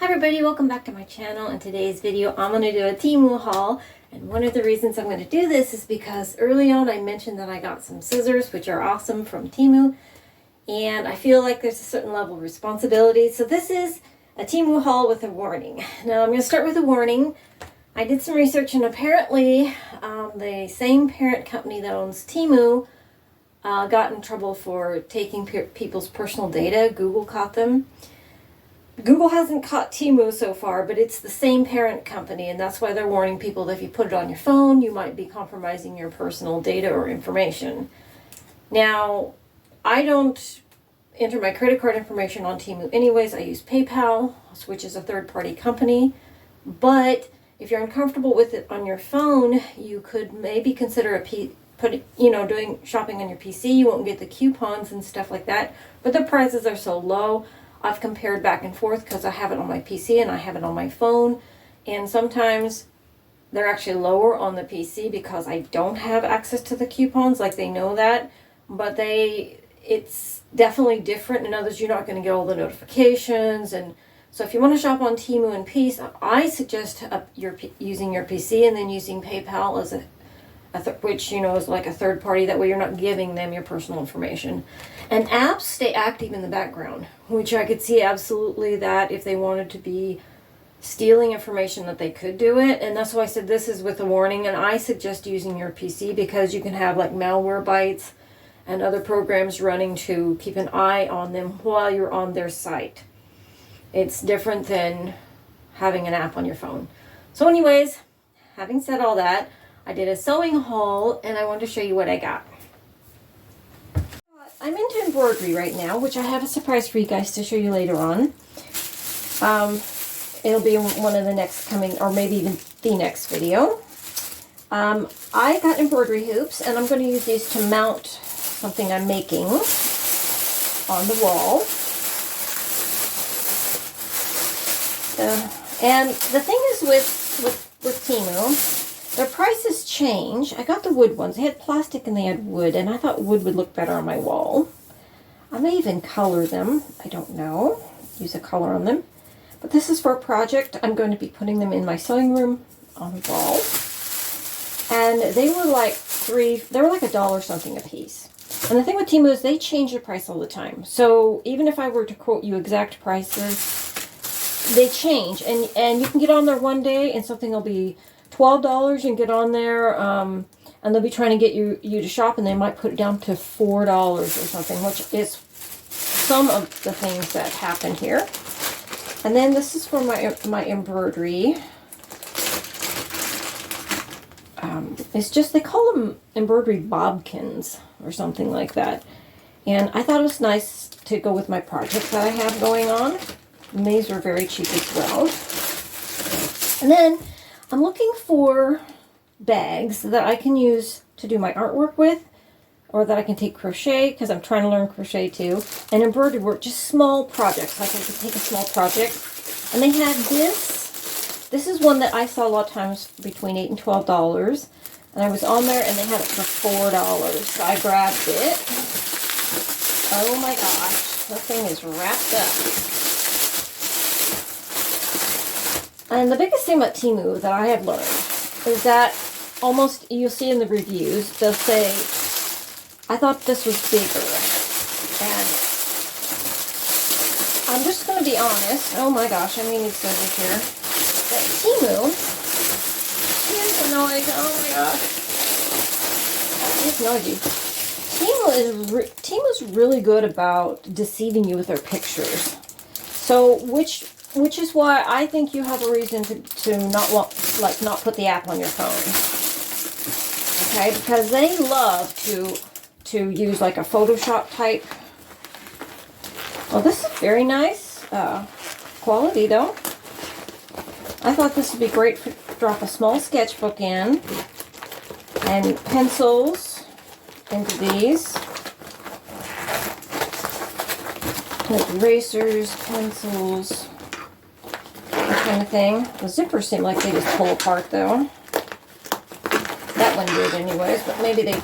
Hi everybody, welcome back to my channel. In today's video I'm going to do a Temu haul, and one of the reasons I'm going to do this is because early on I mentioned that I got some scissors which are awesome from Temu, and I feel like there's a certain level of responsibility, so this is a Temu haul with a warning. Now I'm going to start with a warning. I did some research and apparently the same parent company that owns Temu got in trouble for taking people's personal data. Google caught them. Google hasn't caught Temu so far, but it's the same parent company, and that's why they're warning people that if you put it on your phone, you might be compromising your personal data or information. Now, I don't enter my credit card information on Temu anyways. I use PayPal, which is a third-party company, but if you're uncomfortable with it on your phone, you could maybe consider doing shopping on your PC. You won't get the coupons and stuff like that, but the prices are so low. I've compared back and forth because I have it on my PC and I have it on my phone, and sometimes they're actually lower on the PC because I don't have access to the coupons. Like, they know that, but it's definitely different. In others, you're not going to get all the notifications, and so if you want to shop on Temu in peace, I suggest using your PC and then using PayPal as which is like a third party. That way you're not giving them your personal information. And apps stay active in the background, which I could see absolutely that if they wanted to be stealing information that they could do it. And that's why I said this is with a warning, and I suggest using your PC because you can have like malware bites and other programs running to keep an eye on them while you're on their site. It's different than having an app on your phone. So anyways, having said all that, I did a sewing haul and I wanted to show you what I got. I'm into embroidery right now, which I have a surprise for you guys to show you later on. It'll be one of the next coming, or maybe even the next video. I got embroidery hoops, and I'm going to use these to mount something I'm making on the wall. And the thing is with Temu, their prices change. I got the wood ones. They had plastic and they had wood, and I thought wood would look better on my wall. I may even color them. I don't know. Use a color on them. But this is for a project. I'm going to be putting them in my sewing room on the wall. And they were like $1 something a piece. And the thing with Temu is they change their price all the time. So even if I were to quote you exact prices, they change. And you can get on there one day and something will be $12. You can get on there, and they'll be trying to get you to shop, and they might put it down to $4 or something, which is some of the things that happen here. And then this is for my embroidery. It's just, they call them embroidery bobkins or something like that. And I thought it was nice to go with my project that I have going on. And these are very cheap as well. And then I'm looking for bags that I can use to do my artwork with, or that I can take crochet, because I'm trying to learn crochet too, and embroidery work, just small projects. Like, I could take a small project. And they had this. This is one that I saw a lot of times between $8 and $12. And I was on there and they had it for $4. So I grabbed it. Oh my gosh, the thing is wrapped up. And the biggest thing about Temu that I have learned is that almost, you'll see in the reviews, they'll say, I thought this was bigger. And I'm just going to be honest. Oh my gosh, I mean, it's over here. That Temu is annoying. Oh my gosh. It's noisy. Temu's really good about deceiving you with their pictures. So, which is why I think you have a reason to not put the app on your phone. Okay, because they love to use like a Photoshop type. Well, this is very nice quality though. I thought this would be great to drop a small sketchbook in, and pencils into these. Like erasers, pencils, that kind of thing. The zippers seem like they just pull apart though. That one did anyways, but maybe they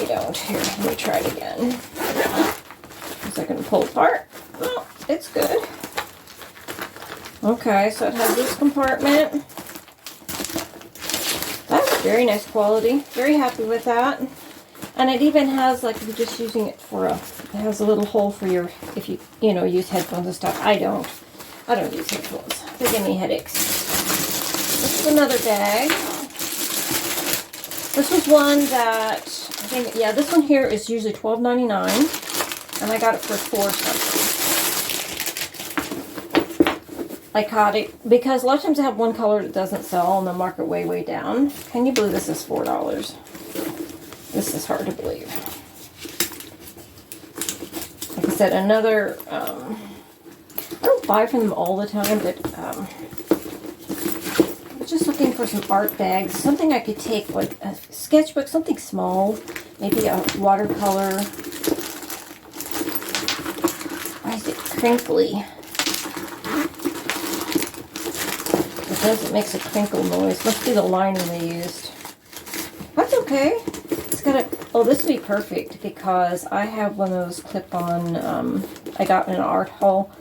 don't. Here, let me try it again. Is that going to pull apart? Well, it's good. Okay, so it has this compartment. That's very nice quality. Very happy with that. And it even has, like, if you're just using it for it has a little hole for your, if you use headphones and stuff. I don't use headphones. They give me headaches. This is another bag. This was one that, I think, yeah, this one here is usually $12.99. And I got it for $4 something. I caught it because a lot of times I have one color that doesn't sell and they'll mark it way, way down. Can you believe this is $4? This is hard to believe. Like I said, another, I don't buy from them all the time, but I was just looking for some art bags. Something I could take, like a sketchbook, something small, maybe a watercolor. Why is it crinkly? It does, it makes a crinkle noise. Must be the lining they used. That's okay. Oh, this would be perfect because I have one of those clip-on, I got in an art haul.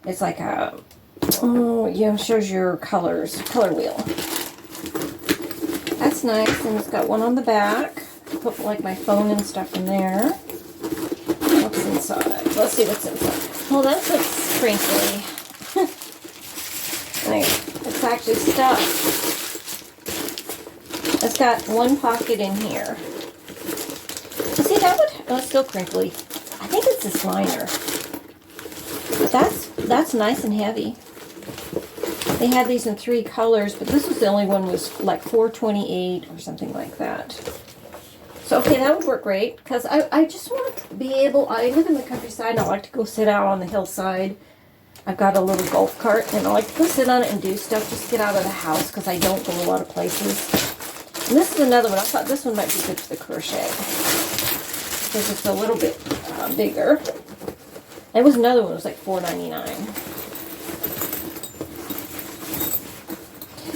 It's like a, shows your colors, color wheel. That's nice, and it's got one on the back. Put like my phone and stuff in there. What's inside? Let's see what's inside. Well, that's what's crinkly. It's actually stuffed. It's got one pocket in here. See, that would, oh, it's still crinkly. I think it's this liner. But that's nice and heavy. They had these in 3 colors, but this was the only one was like $4.28 or something like that. So, okay, that would work great because I just want to be able, I live in the countryside and I like to go sit out on the hillside. I've got a little golf cart and I like to go sit on it and do stuff, just get out of the house because I don't go a lot of places. And this is another one. I thought this one might be good for the crochet. Because it's a little bit bigger. There was another one. It was like $4.99.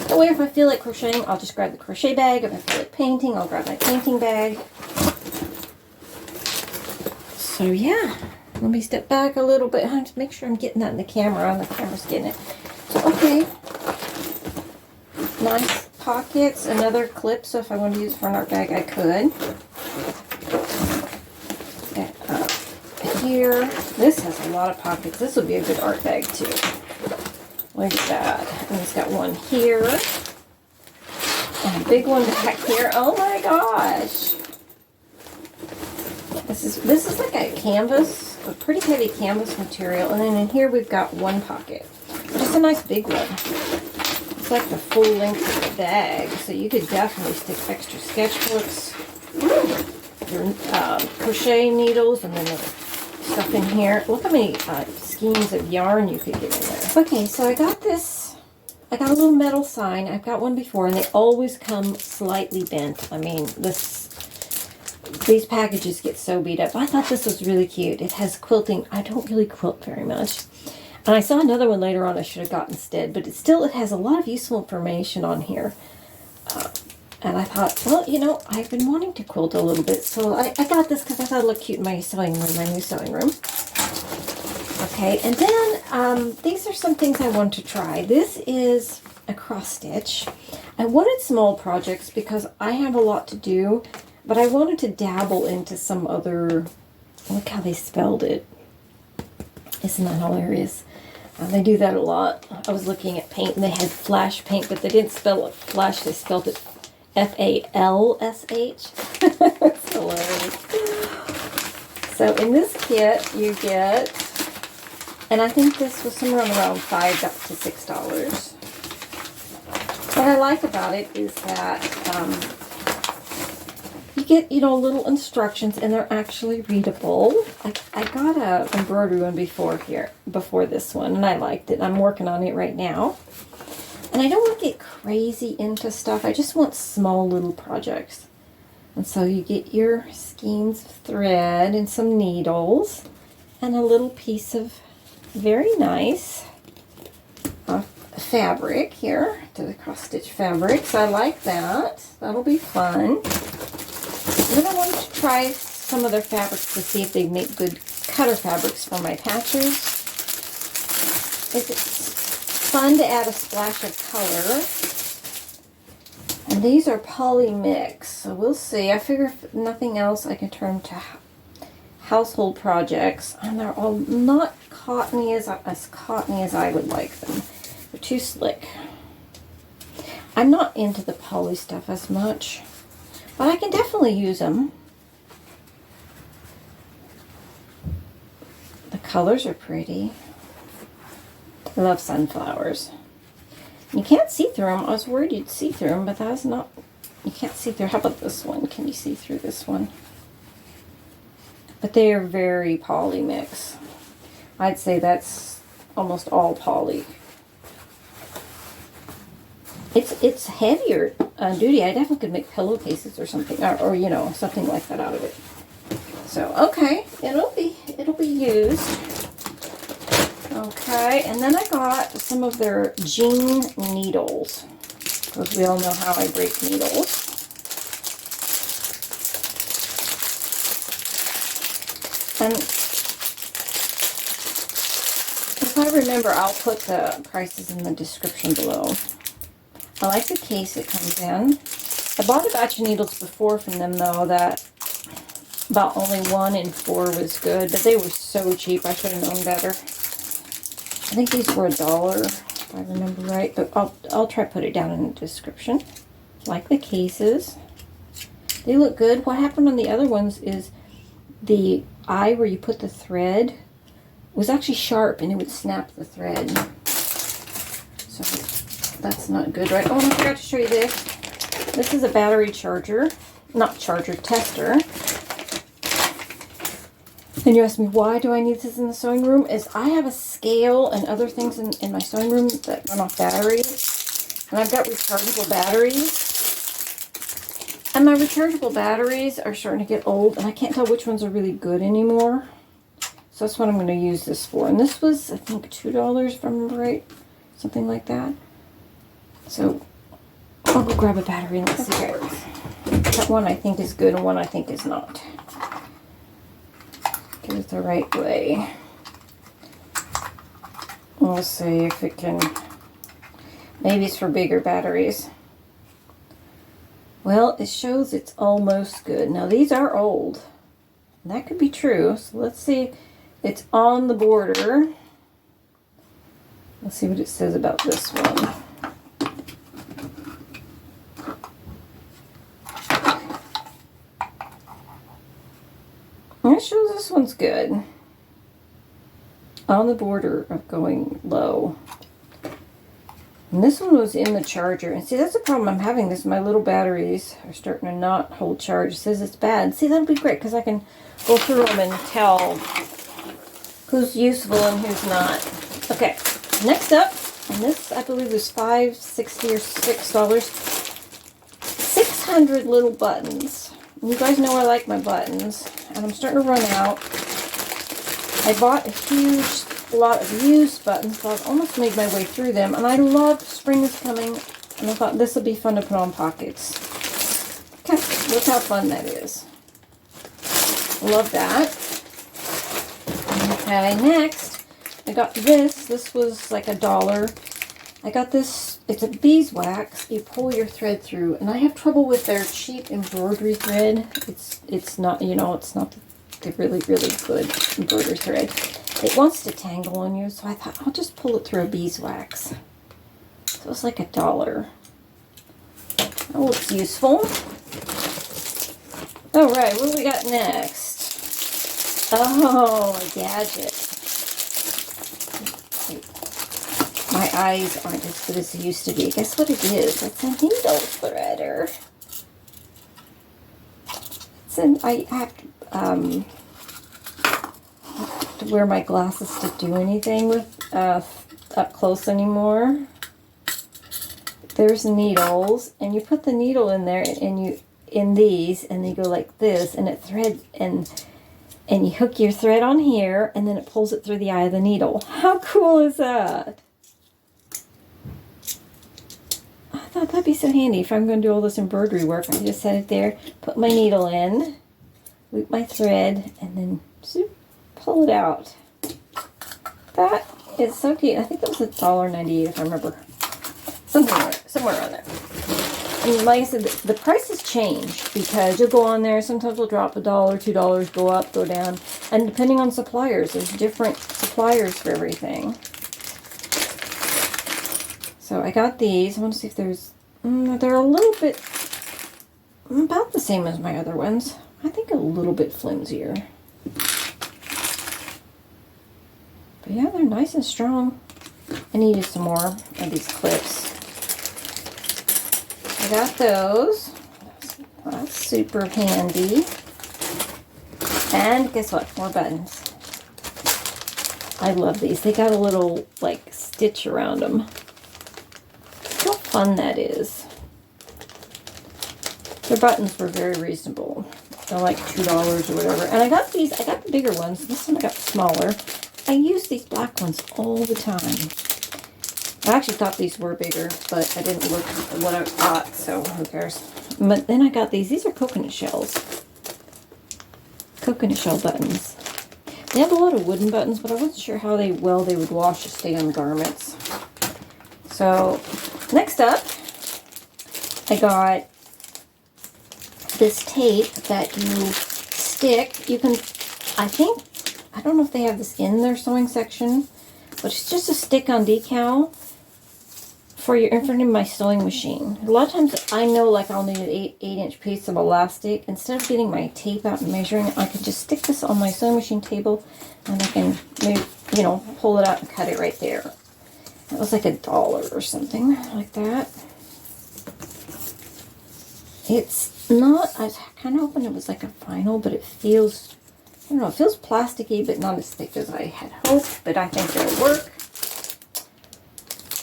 That way, if I feel like crocheting, I'll just grab the crochet bag. If I feel like painting, I'll grab my painting bag. So yeah, let me step back a little bit. I have to make sure I'm getting that in the camera. And the camera's getting it. So okay, nice pockets. Another clip. So if I want to use it for an art bag, I could. Here, this has a lot of pockets. This would be a good art bag too. Look at that. And it's got one here. And a big one back here. Oh my gosh. This is like a canvas, a pretty heavy canvas material. And then in here we've got one pocket. Just a nice big one. It's like the full length of the bag. So you could definitely stick extra sketchbooks, your crochet needles, and then the stuff in here. Look how many skeins of yarn you could get in there. Okay, so I got this. I got a little metal sign. I've got one before, and they always come slightly bent. I mean, these packages get so beat up. I thought this was really cute. It has quilting. I don't really quilt very much. And I saw another one later on I should have got instead, but it has a lot of useful information on here. And I thought, well, I've been wanting to quilt a little bit, so I got this because I thought it looked cute in my sewing room, my new sewing room. Okay, and then these are some things I want to try. This is a cross stitch. I wanted small projects because I have a lot to do, but I wanted to dabble into some other, look how they spelled it. Isn't that hilarious? They do that a lot. I was looking at paint and they had flash paint, but they didn't spell it flash, they spelled it F-A-L-S-H. That's hilarious. So in this kit you get, and I think this was somewhere around $5 to $6. What I like about it is that you get, little instructions and they're actually readable. I got a embroidery one before this one, and I liked it. I'm working on it right now. And I don't want to get crazy into stuff. I just want small little projects. And so you get your skeins of thread and some needles and a little piece of very nice fabric here, to the cross stitch fabric. So I like that. That'll be fun. And then I wanted to try some of their fabrics to see if they make good cutter fabrics for my patches. fun to add a splash of color. And these are poly mix, so we'll see. I figure if nothing else, I can turn to household projects, and they're all not cottony as cottony as I would like them. They're too slick. I'm not into the poly stuff as much, but I can definitely use them. The colors are pretty. I love sunflowers. You can't see through them. I was worried you'd see through them, but that's not, you can't see through. How about this one? Can you see through this one? But they are very poly mix. I'd say that's almost all poly. It's heavier duty. I definitely could make pillowcases or something, or you know, something like that out of it. So okay, it'll be used. Okay, and then I got some of their jean needles, because we all know how I break needles. And if I remember, I'll put the prices in the description below. I like the case it comes in. I bought a batch of needles before from them, though, that about only 1 in 4 was good, but they were so cheap. I should have known better. I think these were $1, if I remember right, but I'll try to put it down in the description. Like the cases. They look good. What happened on the other ones is the eye where you put the thread was actually sharp and it would snap the thread. So that's not good, right? Oh, and I forgot to show you this. This is a battery charger. Not charger, tester. And you ask me, why do I need this in the sewing room? Is I have a scale and other things in my sewing room that run off batteries. And I've got rechargeable batteries. And my rechargeable batteries are starting to get old, and I can't tell which ones are really good anymore. So that's what I'm going to use this for. And this was, I think, $2, if I remember right. Something like that. So I'll go grab a battery and let's see how it works. That one I think is good and one I think is not. Get it the right way. We'll see if it can. Maybe it's for bigger batteries. Well, it shows it's almost good. Now these are old. And that could be true. So let's see. It's on the border. Let's see what it says about this one. And it shows this one's good. On the border of going low. And this one was in the charger. And see, that's the problem I'm having. My little batteries are starting to not hold charge. It says it's bad. See, that'll be great because I can go through them and tell who's useful and who's not. Okay, next up, and this I believe was $5.60 or $6. 600 little buttons. And you guys know I like my buttons. And I'm starting to run out. I bought a huge lot of used buttons, so I've almost made my way through them. And I love spring is coming, and I thought this would be fun to put on pockets. Okay, look how fun that is. Love that. Okay, next, I got this. This was like $1. I got this, it's a beeswax. You pull your thread through, and I have trouble with their cheap embroidery thread. It's not, you know, it's not the really, really good embroidery thread. It wants to tangle on you, so I thought I'll just pull it through a beeswax. So it's like $1. That looks useful. All right, what do we got next? Oh, a gadget. My eyes aren't as good as they used to be. Guess what it is? It's a needle threader. I have to wear my glasses to do anything with up close anymore. There's needles, and you put the needle in there, and you these, and they go like this, and it threads, and you hook your thread on here, and then it pulls it through the eye of the needle. How cool is that? I thought that'd be so handy if I'm going to do all this embroidery work. I just set it there, put my needle in, loop my thread, and then zoop, pull it out. That It's so cute. I think it was $1.98 if I remember. Somewhere around there. And like I said, the prices change because you'll go on there. Sometimes they'll drop $1, $2, go up, go down. And depending on suppliers, there's different suppliers for everything. So I got these. I want to see if there's... they're a little bit... about the same as my other ones. I think a little bit flimsier. But yeah, they're nice and strong. I needed some more of these clips. I got those. That's super handy. And guess what? More buttons. I love these. They got a little, like, stitch around them. How fun that is. Their buttons were very reasonable. They're like $2 or whatever. And I got these. I got the bigger ones. This one I got the smaller. I use these black ones all the time. I actually thought these were bigger, but I didn't look at what I got, so who cares. But then I got these. These are coconut shells. Coconut shell buttons. They have a lot of wooden buttons, but I wasn't sure how well they would wash to stay on the garments. So, next up, I got this tape that you stick. You can, I don't know if they have this in their sewing section, but it's just a stick-on decal for your in front of my sewing machine. A lot of times I know like I'll need an 8-inch piece of elastic. Instead of getting my tape out and measuring, I can just stick this on my sewing machine table and I can maybe, you know, pull it out and cut it right there. It was like $1 or something like that. It's not, I was kind of hoping it was like a vinyl, but it feels, I don't know, it feels plasticky, but not as thick as I had hoped, but I think it'll work.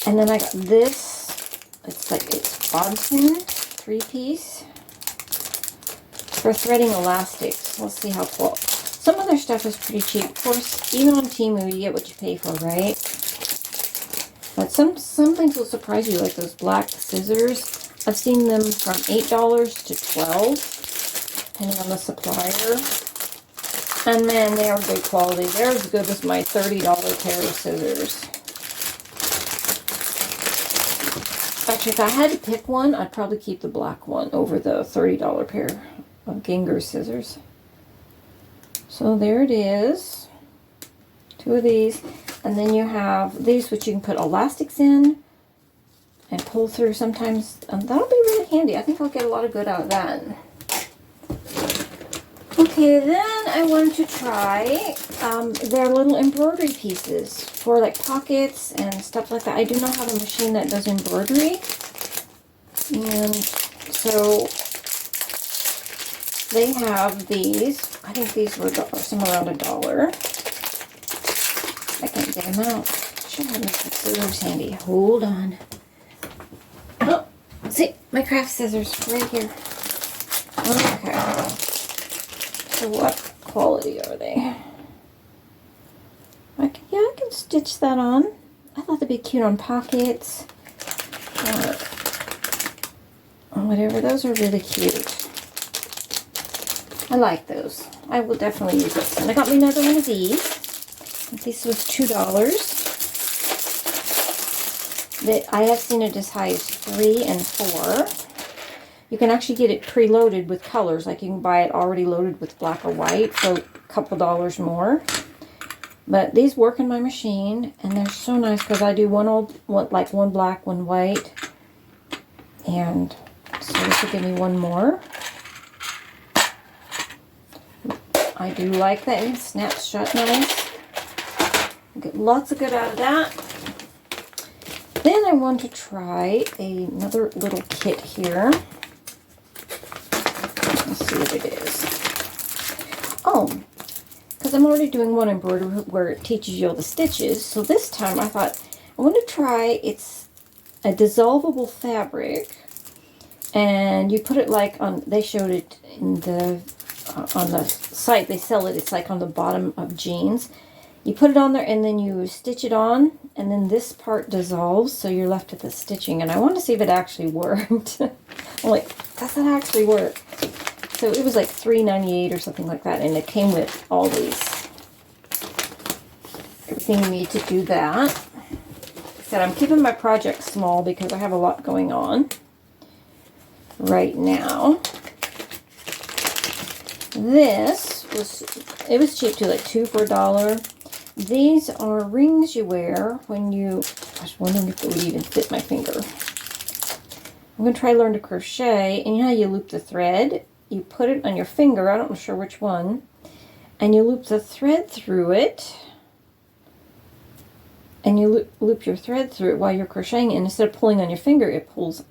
And then I got this, it's Bodson 3-piece for threading elastics. We'll see how cool. Some of their stuff is pretty cheap. Of course, even on Temu, you get what you pay for, right? But some things will surprise you, like those black scissors. I've seen them from $8 to $12, depending on the supplier. And man, they are good quality. They're as good as my $30 pair of scissors. Actually, if I had to pick one, I'd probably keep the black one over the $30 pair of Ginger scissors. So there it is. 2 of these. And then you have these, which you can put elastics in and pull through sometimes. And that'll be really handy. I think I'll get a lot of good out of that. Okay, then I wanted to try their little embroidery pieces for like pockets and stuff like that. I do not have a machine that does embroidery. And so they have these. I think these were somewhere around $1. I can't get them out. I should have my scissors handy. Hold on. Oh, see, my craft scissors right here. Okay. So what quality are they? I can stitch that on. I thought they'd be cute on pockets or whatever. Those are really cute. I like those. I will definitely use this. And I got me another one of these. This was $2. I have seen it as high as 3 and 4. You can actually get it preloaded with colors. Like you can buy it already loaded with black or white for a couple dollars more. But these work in my machine, and they're so nice because I do one black, one white. And so this will give me one more. I do like that. It snaps shut nice. Get lots of good out of that. Then I want to try another little kit here. Let's see what it is. Oh, because I'm already doing one embroidery where it teaches you all the stitches. So this time I thought I want to try, it's a dissolvable fabric. And you put it like on, they showed it in the, on the site, they sell it, it's like on the bottom of jeans. You put it on there and then you stitch it on, and then this part dissolves, so you're left with the stitching. And I wanted to see if it actually worked. I'm like, does that actually work? So it was like $3.98 or something like that, and it came with all these everything you need to do that. Like I said, I'm keeping my project small because I have a lot going on right now. This was cheap too, like 2 for $1. These are rings you wear when you, I was wondering if it would even fit my finger. I'm going to try to learn to crochet, and you know how you loop the thread? You put it on your finger, I'm not sure which one, and you loop the thread through it, and you loop your thread through it while you're crocheting, and instead of pulling on your finger, it pulls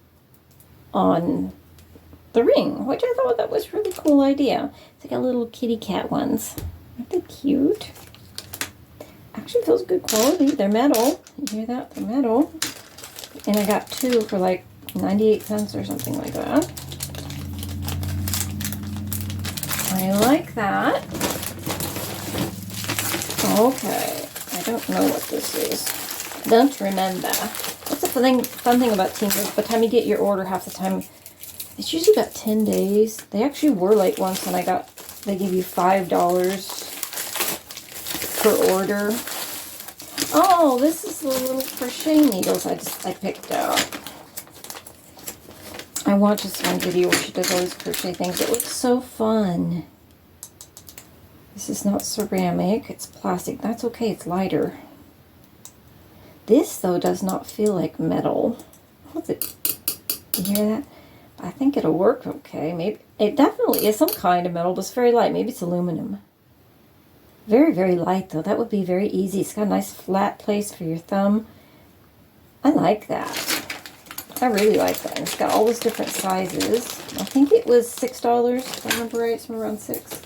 on the ring, which I thought that was a really cool idea. It's like a little kitty cat ones. Aren't they cute? Actually feels good quality. They're metal. You hear that? They're metal. And I got 2 for like 98 cents or something like that. I like that. Okay. I don't know what this is. Don't remember. What's the fun thing about Temu? By the time you get your order, half the time, it's usually about 10 days. They actually were late once when they give you $5 per order. Oh, this is the little crochet needles I picked out. I watched this one video where she does all these crochet things. It looks so fun. This is not ceramic, it's plastic. That's okay, it's lighter. This, though, does not feel like metal. What's it? You hear that? I think it'll work okay. Maybe it definitely is some kind of metal, but it's very light. Maybe it's aluminum. Very, very light, though. That would be very easy. It's got a nice flat place for your thumb. I like that. I really like that. And it's got all those different sizes. I think it was $6, if I remember right. It's around 6.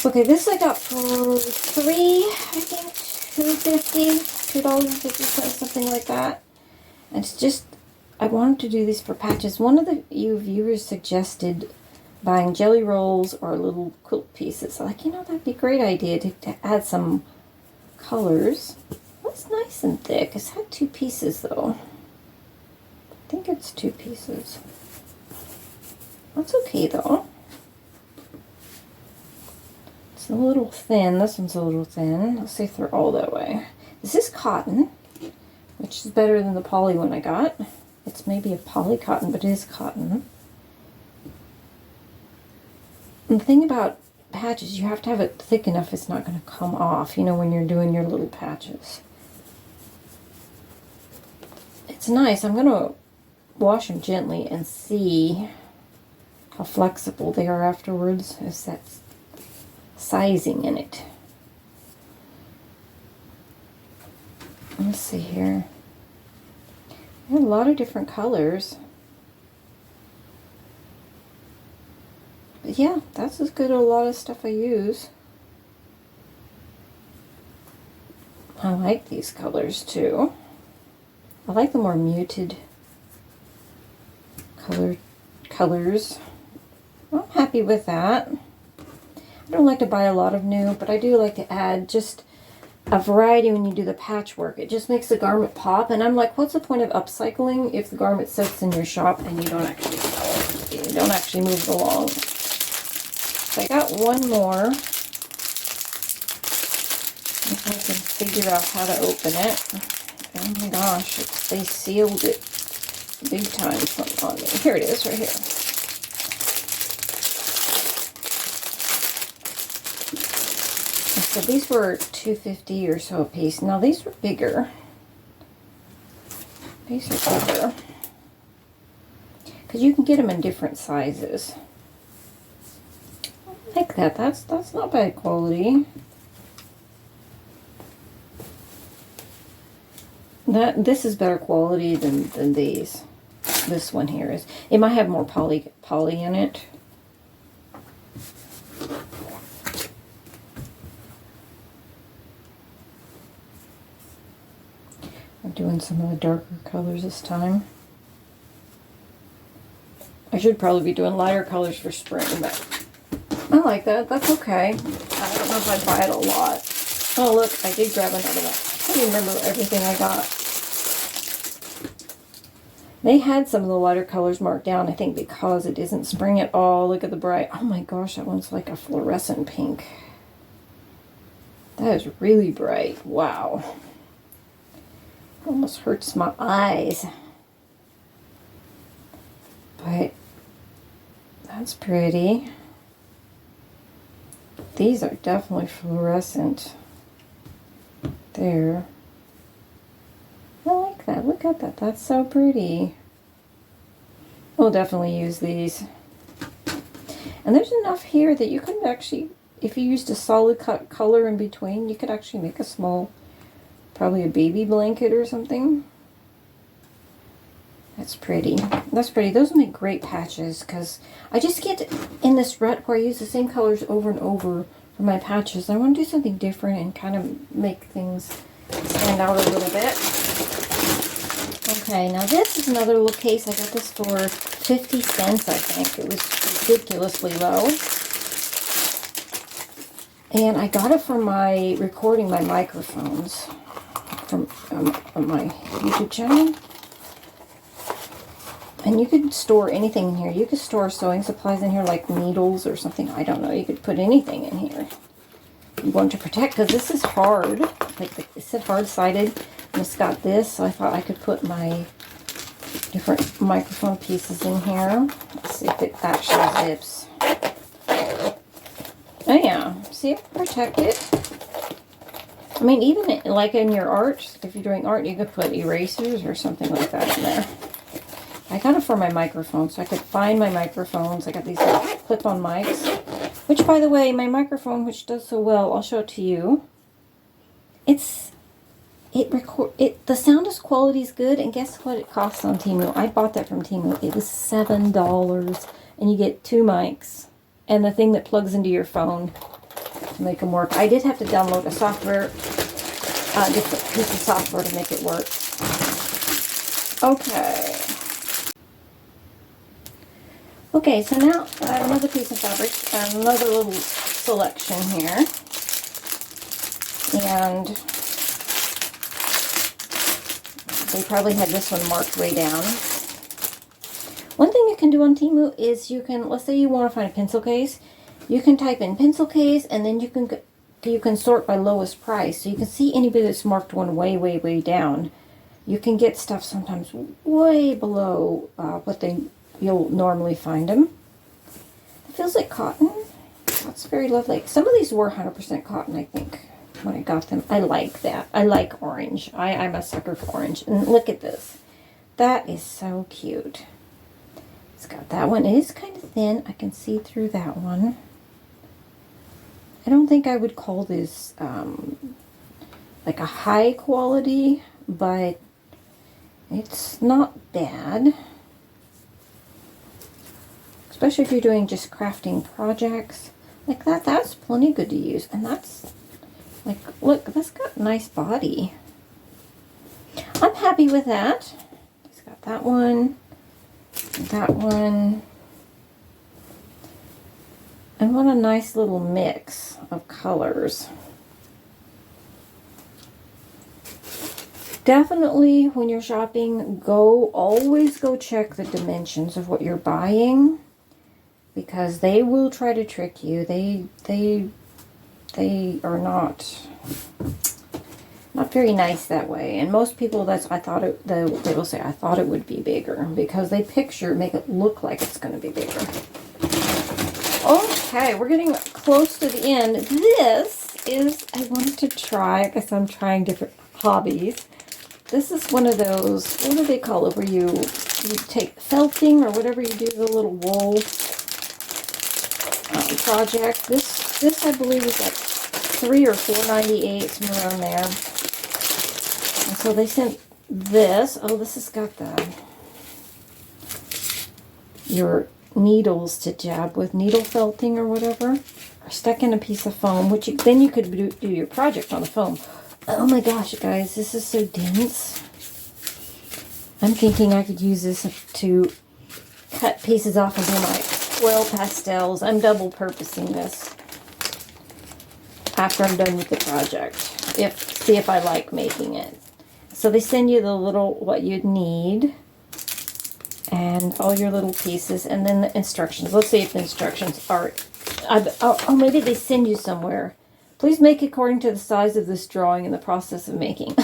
Okay, this I got for $3, I think. $2.50, something like that. And it's just, I wanted to do these for patches. One of you viewers suggested buying jelly rolls or little quilt pieces. I'm like, that'd be a great idea to add some colors. That's nice and thick. It's had 2 pieces though. I think it's 2 pieces. That's okay though. It's a little thin. This one's a little thin. Let's see if they're all that way. This is cotton, which is better than the poly one I got. It's maybe a poly cotton, but it is cotton. And the thing about patches, you have to have it thick enough it's not going to come off, when you're doing your little patches. It's nice. I'm going to wash them gently and see how flexible they are afterwards. Is that sizing in it? Let's see here. There are a lot of different colors. But yeah, that's as good as a lot of stuff I use. I like these colors too. I like the more muted colors. I'm happy with that. I don't like to buy a lot of new, but I do like to add just a variety when you do the patchwork. It just makes the garment pop, and I'm like, what's the point of upcycling if the garment sits in your shop and you don't actually sell it? You don't actually move it along. So I got one more. If I can figure out how to open it. Oh my gosh, they sealed it big time on me. Here it is, right here. So these were $2.50 or so a piece. Now these were bigger. These are bigger. Because you can get them in different sizes. I like that. That's not bad quality. This is better quality than these. This one here is. It might have more poly in it. I'm doing some of the darker colors this time. I should probably be doing lighter colors for spring, but I like that. That's okay. I don't know if I'd buy it a lot. Oh look, I did grab another one. I can't remember everything I got. They had some of the lighter colors marked down, I think, because it isn't spring at all. Look at the bright. Oh my gosh, that one's like a fluorescent pink. That is really bright. Wow. Almost hurts my eyes. But that's pretty. These are definitely fluorescent. There. I like that. Look at that. That's so pretty. We'll definitely use these. And there's enough here that you could actually, if you used a solid cut color in between, you could actually make a small, probably a baby blanket or something. That's pretty. That's pretty. Those make great patches because I just get in this rut where I use the same colors over and over for my patches. I want to do something different and kind of make things stand out a little bit. Okay, now this is another little case. I got this for 50 cents, I think. It was ridiculously low. And I got it for my recording my microphones from my YouTube channel. And you could store anything in here. You could store sewing supplies in here, like needles or something. I don't know. You could put anything in here. You want to protect, because this is hard. Like it said hard-sided, and it's got this. So I thought I could put my different microphone pieces in here. Let's see if it actually zips. Oh yeah. See, it protected. I mean, even like in your art, if you're doing art, you could put erasers or something like that in there. I got it for my microphone, so I could find my microphones. I got these clip-on mics, which, by the way, my microphone, which does so well, I'll show it to you. The sound quality is good, and guess what it costs on Temu? I bought that from Temu. It was $7, and you get 2 mics and the thing that plugs into your phone to make them work. I did have to download a software, different piece of software to make it work. Okay. Okay, so now another piece of fabric, another little selection here. And they probably had this one marked way down. One thing you can do on Temu is you can, let's say you want to find a pencil case, you can type in pencil case, and then you can sort by lowest price. So you can see anybody that's marked one way, way, way down. You can get stuff sometimes way below what you'll normally find them. It feels like cotton. That's very lovely. Some of these were 100% cotton, I think, when I got them. I like that. I like orange. I'm a sucker for orange. And look at this. That is so cute. It's got that one. It is kind of thin. I can see through that one. I don't think I would call this like a high quality, but it's not bad. Especially if you're doing just crafting projects like that. That's plenty good to use. And that's like, look, that's got a nice body. I'm happy with that. It's got that one, that one. And what a nice little mix of colors. Definitely when you're shopping, always go check the dimensions of what you're buying, because they will try to trick you. They are not very nice that way. And most people, they will say, I thought it would be bigger, because they make it look like it's going to be bigger. Okay, we're getting close to the end. This is, I wanted to try, I guess I'm trying different hobbies. This is one of those, what do they call it, where you take felting or whatever you do, the little wool project. This I believe is like $3 or $4.98, somewhere around there. And so they sent this. Oh, this has got your needles to jab with, needle felting or whatever, are stuck in a piece of foam, which then you could do your project on the foam. Oh my gosh, guys, this is so dense. I'm thinking I could use this to cut pieces off and do my foil pastels. I'm double purposing this after I'm done with the project. See if I like making it. So they send you the little, what you'd need, and all your little pieces, and then the instructions. Let's see if the instructions are, maybe they send you somewhere Please make according to the size of this drawing in the process of making.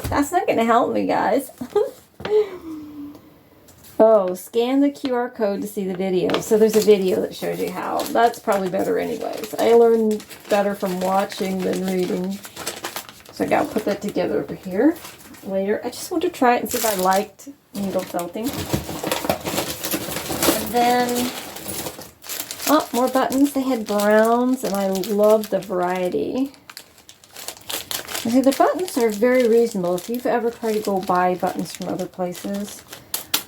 That's not going to help me, guys. Oh, scan the QR code to see the video. So there's a video that shows you how. That's probably better anyways. I learn better from watching than reading. So I got to put that together over here later. I just want to try it and see if I liked needle felting. And then, oh, more buttons. They had browns, and I love the variety. And see, the buttons are very reasonable. If you've ever tried to go buy buttons from other places,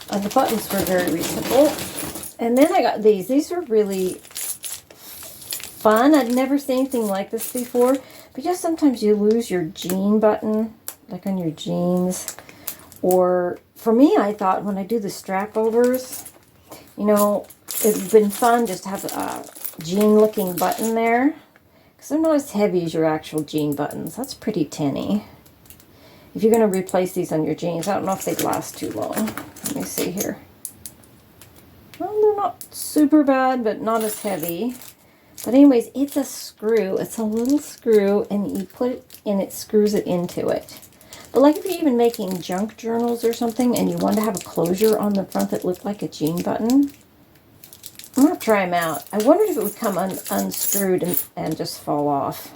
the buttons were very reasonable. And then I got these. These are really fun. I'd never seen anything like this before. But just sometimes you lose your jean button, like on your jeans. Or for me, I thought when I do the strap overs, you know, it'd been fun just to have a jean looking button there. Because they're not as heavy as your actual jean buttons. That's pretty tinny. If you're going to replace these on your jeans, I don't know if they'd last too long. Let me see here. Well, they're not super bad, but not as heavy. But anyways, it's a screw. It's a little screw, and you put it in, it screws it into it. But like if you're even making junk journals or something, and you want to have a closure on the front that looked like a jean button, I'm going to try them out. I wondered if it would come unscrewed and just fall off.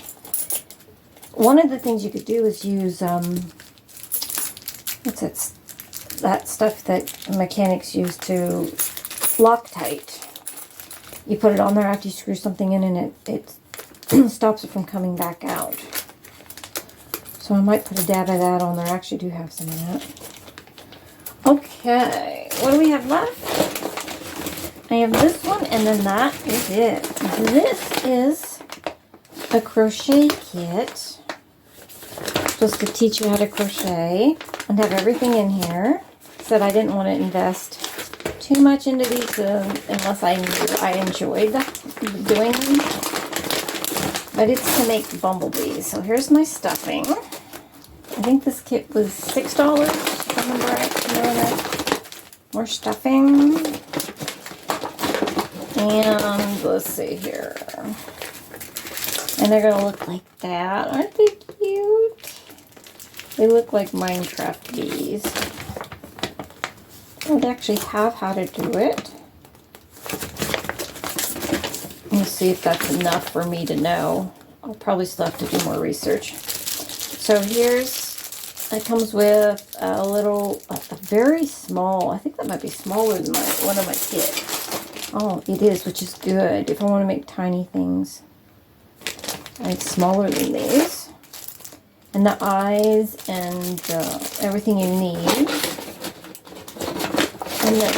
One of the things you could do is use, what's it? That stuff that mechanics use to Loctite. You put it on there after you screw something in, and it stops it from coming back out. So I might put a dab of that on there. I actually do have some of that. Okay, what do we have left? I have this one, and then that is it. This is a crochet kit. Supposed to teach you how to crochet and have everything in here. Said I didn't want to invest too much into these unless I knew I enjoyed doing them. But it's to make bumblebees. So here's my stuffing. I think this kit was $6, if I remember right. More stuffing. And let's see here. And they're going to look like that. Aren't they cute? They look like Minecraft bees. I would actually have how to do it. Let's see if that's enough for me to know. I'll probably still have to do more research. So it comes with a little, a very small, I think that might be smaller than one of my kits. Oh, it is, which is good if I want to make tiny things. It's smaller than these. And the eyes and everything you need. And then,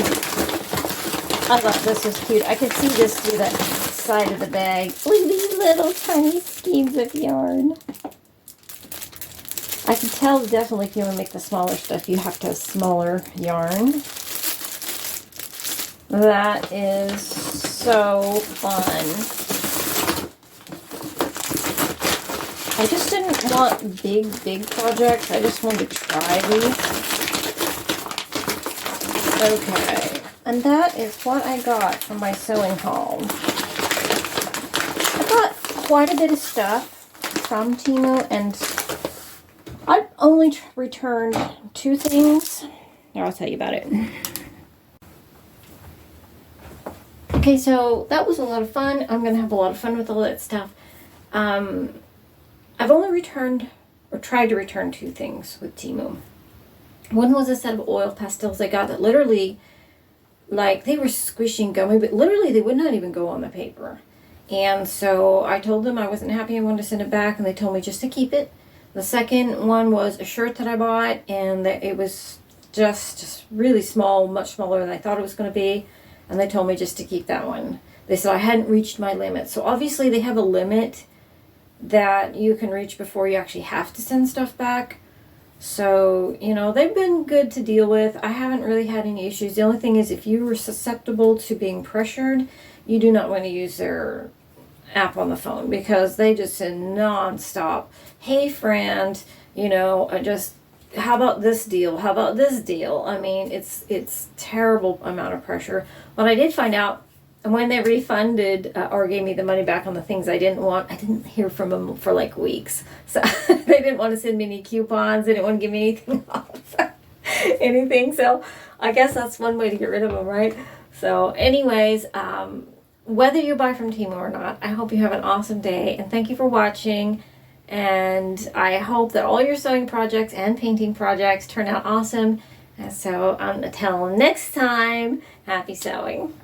I thought this was cute. I could see this through that side of the bag. Look at these little tiny skeins of yarn. I can tell definitely if you want to make the smaller stuff, you have to have smaller yarn. That is so fun. I just didn't want big projects. I just wanted to try these. Okay. And that is what I got from my sewing haul. I got quite a bit of stuff from Temu, and I only returned 2 things. Here, I'll tell you about it. Okay, so that was a lot of fun. I'm going to have a lot of fun with all that stuff. I've only returned, or tried to return 2 things with Temu. One was a set of oil pastels I got that literally, like, they were squishy and gummy, but literally they would not even go on the paper. And so I told them I wasn't happy, I wanted to send it back, and they told me just to keep it. The second one was a shirt that I bought, and it was just really small, much smaller than I thought it was going to be. And they told me just to keep that one. They said I hadn't reached my limit. So obviously they have a limit that you can reach before you actually have to send stuff back. So, you know, they've been good to deal with. I haven't really had any issues. The only thing is if you were susceptible to being pressured, you do not want to use their app on the phone, because they just said nonstop, hey friend, you know, how about this deal? How about this deal? I mean, it's terrible amount of pressure. But I did find out And when they refunded or gave me the money back on the things I didn't want, I didn't hear from them for like weeks. So they didn't want to send me any coupons. They didn't want to give me anything off. Anything. So I guess that's one way to get rid of them, right? So anyways, whether you buy from Temu or not, I hope you have an awesome day. And thank you for watching. And I hope that all your sewing projects and painting projects turn out awesome. And so until next time, happy sewing.